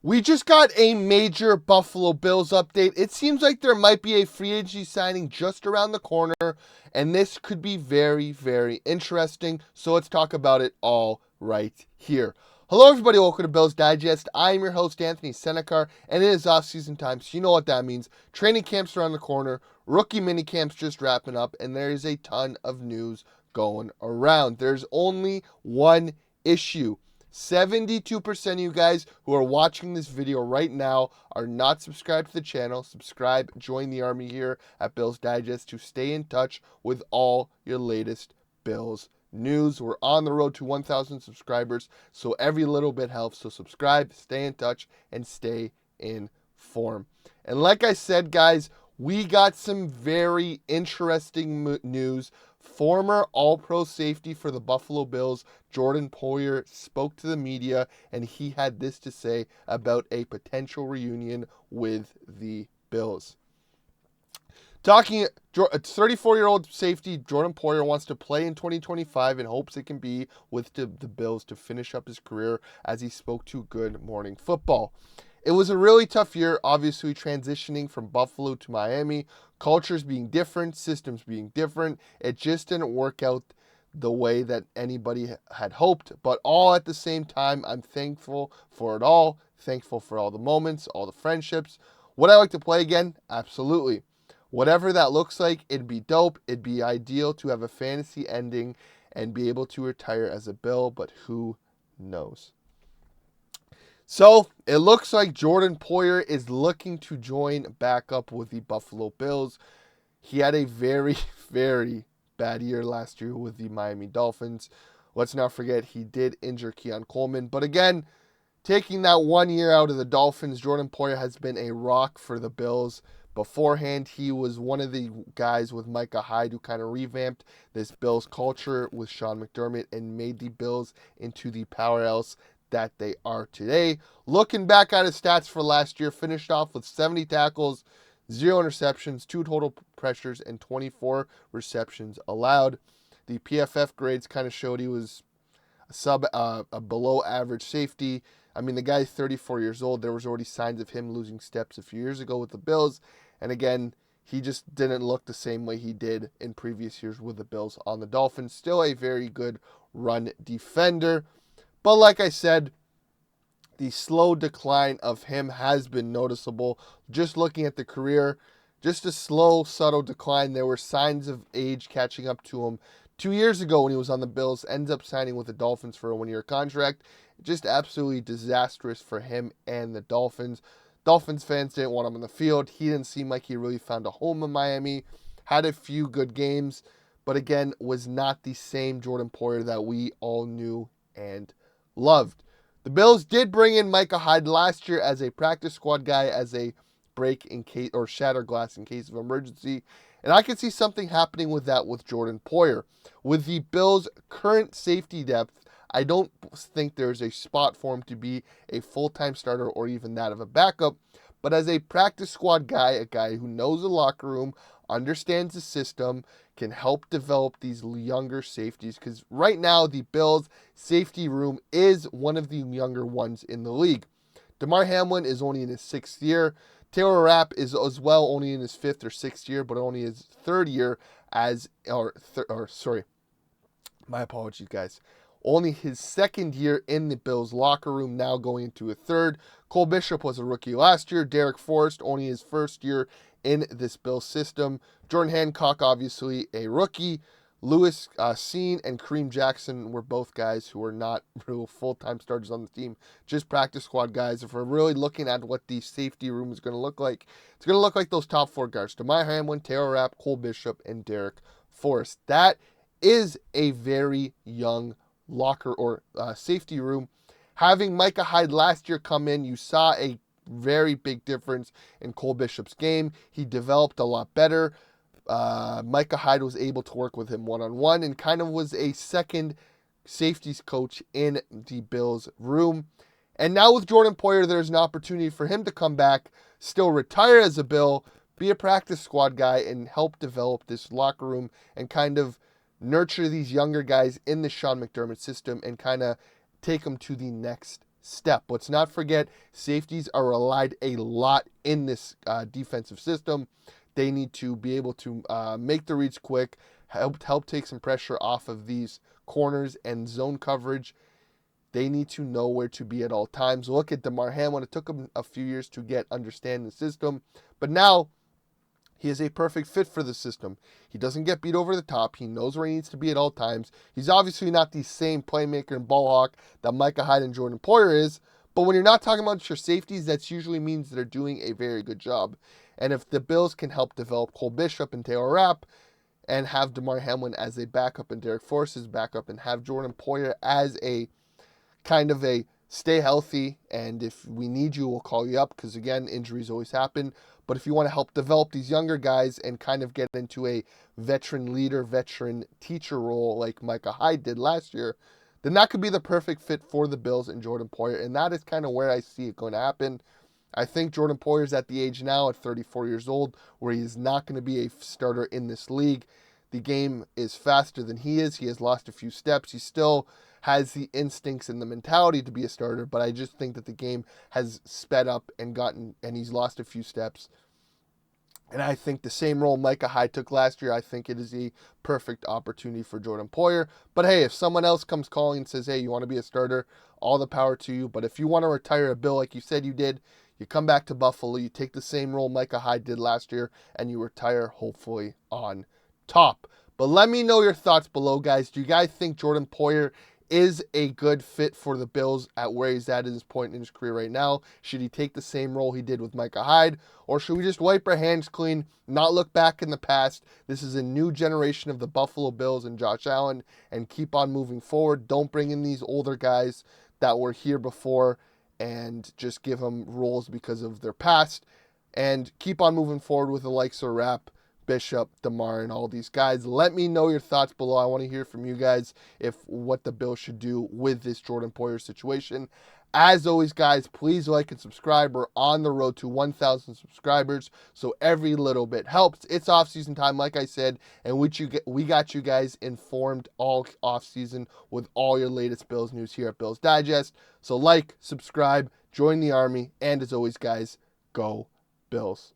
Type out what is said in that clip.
We just got a major Buffalo Bills update. It seems like there might be a free agency signing just around the corner, and this could be very, very interesting. So let's talk about it all right here. Hello, everybody. Welcome to Bills Digest. I am your host, Anthony Senicar, and it is off-season time, so you know what that means. Training camps around the corner, rookie mini camps just wrapping up, and there is a ton of news going around. There's only one issue. 72% of you guys who are watching this video right now are not subscribed to the channel. Subscribe, join the army here at Bills Digest to stay in touch with all your latest Bills news. We're on the road to 1,000 subscribers, so every little bit helps. So subscribe, stay in touch, and stay informed. And like I said, guys, we got some very interesting news. Former All-Pro safety for the Buffalo Bills, Jordan Poyer, spoke to the media, and he had this to say about a potential reunion with the Bills. Talking, a 34-year-old safety, Jordan Poyer, wants to play in 2025 and hopes it can be with the Bills to finish up his career, as he spoke to Good Morning Football. It was a really tough year, obviously transitioning from Buffalo to Miami, cultures being different, systems being different. It just didn't work out the way that anybody had hoped, but all at the same time, I'm thankful for it all, thankful for all the moments, all the friendships. Would I like to play again? Absolutely. Whatever that looks like, it'd be dope. It'd be ideal to have a fantasy ending and be able to retire as a Bill, but who knows? So it looks like Jordan Poyer is looking to join back up with the Buffalo Bills. He had a very, very bad year last year with the Miami Dolphins. Let's not forget he did injure Keon Coleman. But again, taking that 1 year out of the Dolphins, Jordan Poyer has been a rock for the Bills. Beforehand, he was one of the guys with Micah Hyde who kind of revamped this Bills culture with Sean McDermott and made the Bills into the powerhouse that they are today. Looking back at his stats for last year, finished off with 70 tackles, 0 interceptions, 2 total pressures, and 24 receptions allowed. The PFF grades kind of showed he was a below average safety. I mean, the guy's 34 years old. There was already signs of him losing steps a few years ago with the Bills. And again, he just didn't look the same way he did in previous years with the Bills on the Dolphins. Still a very good run defender. But like I said, the slow decline of him has been noticeable. Just looking at the career, just a slow, subtle decline. There were signs of age catching up to him. 2 years ago when he was on the Bills, ends up signing with the Dolphins for a 1-year contract. Just absolutely disastrous for him and the Dolphins. Dolphins fans didn't want him on the field. He didn't seem like he really found a home in Miami. Had a few good games, but again, was not the same Jordan Poyer that we all knew and loved. The Bills did bring in Micah Hyde last year as a practice squad guy, as a break in case or shatter glass in case of emergency. And I can see something happening with that with Jordan Poyer. With the Bills' current safety depth, I don't think there's a spot for him to be a full-time starter or even that of a backup. But as a practice squad guy, a guy who knows the locker room, understands the system, can help develop these younger safeties, because right now the Bills' safety room is one of the younger ones in the league. Damar Hamlin is only in his 6th year. Taylor Rapp is as well only in his 5th or 6th year, but only his 3rd year my apologies, guys. Only his 2nd year in the Bills locker room, now going into a 3rd. Cole Bishop was a rookie last year. Derek Forrest, only his 1st year in this Bills system. Jordan Hancock, obviously a rookie. Lewis Seen and Kareem Jackson were both guys who were not real full-time starters on the team, just practice squad guys. If we're really looking at what the safety room is going to look like, it's going to look like those top 4 guards: Damar Hamlin, Taylor Rapp, Cole Bishop, and Derek Forrest. That is a very young locker or safety room. Having Micah Hyde last year come in, you saw a very big difference in Cole Bishop's game. He developed a lot better. Micah Hyde was able to work with him one-on-one and kind of was a second safeties coach in the Bills room. And now with Jordan Poyer, there's an opportunity for him to come back, still retire as a Bill, be a practice squad guy, and help develop this locker room and kind of nurture these younger guys in the Sean McDermott system and kind of take them to the next step. Let's not forget, safeties are relied a lot in this defensive system. They need to be able to make the reads quick, help take some pressure off of these corners and zone coverage. They need to know where to be at all times. Look at Damar Hamlin. It took him a few years to understand the system, but now he is a perfect fit for the system. He doesn't get beat over the top. He knows where he needs to be at all times. He's obviously not the same playmaker and ball hawk that Micah Hyde and Jordan Poyer is, but when you're not talking about your safeties, that usually means they're doing a very good job. And if the Bills can help develop Cole Bishop and Taylor Rapp and have Damar Hamlin as a backup and Derek Force's backup and have Jordan Poyer as a kind of a stay healthy, and if we need you, we'll call you up, because again, injuries always happen. But if you want to help develop these younger guys and kind of get into a veteran leader, veteran teacher role like Micah Hyde did last year, then that could be the perfect fit for the Bills and Jordan Poyer, and that is kind of where I see it going to happen. I think Jordan Poyer is at the age now, at 34 years old, where he is not going to be a starter in this league. The game is faster than he is. He has lost a few steps. He still has the instincts and the mentality to be a starter, but I just think that the game has sped up and he's lost a few steps. And I think the same role Micah Hyde took last year, I think it is a perfect opportunity for Jordan Poyer. But hey, if someone else comes calling and says, hey, you want to be a starter, all the power to you. But if you want to retire a Bill like you said you did, you come back to Buffalo, you take the same role Micah Hyde did last year, and you retire hopefully on top. But let me know your thoughts below, guys. Do you guys think Jordan Poyer is a good fit for the Bills at where he's at this point in his career right now? Should he take the same role he did with Micah Hyde? Or should we just wipe our hands clean, not look back in the past? This is a new generation of the Buffalo Bills and Josh Allen, and keep on moving forward. Don't bring in these older guys that were here before and just give them roles because of their past. And keep on moving forward with the likes of Rapp, Bishop, Damar, and all these guys. Let me know your thoughts below. I want to hear from you guys what the Bills should do with this Jordan Poyer situation. As always, guys, please like and subscribe. We're on the road to 1,000 subscribers, so every little bit helps. It's off-season time, like I said, and we got you guys informed all off-season with all your latest Bills news here at Bills Digest. So like, subscribe, join the army, and as always, guys, go Bills.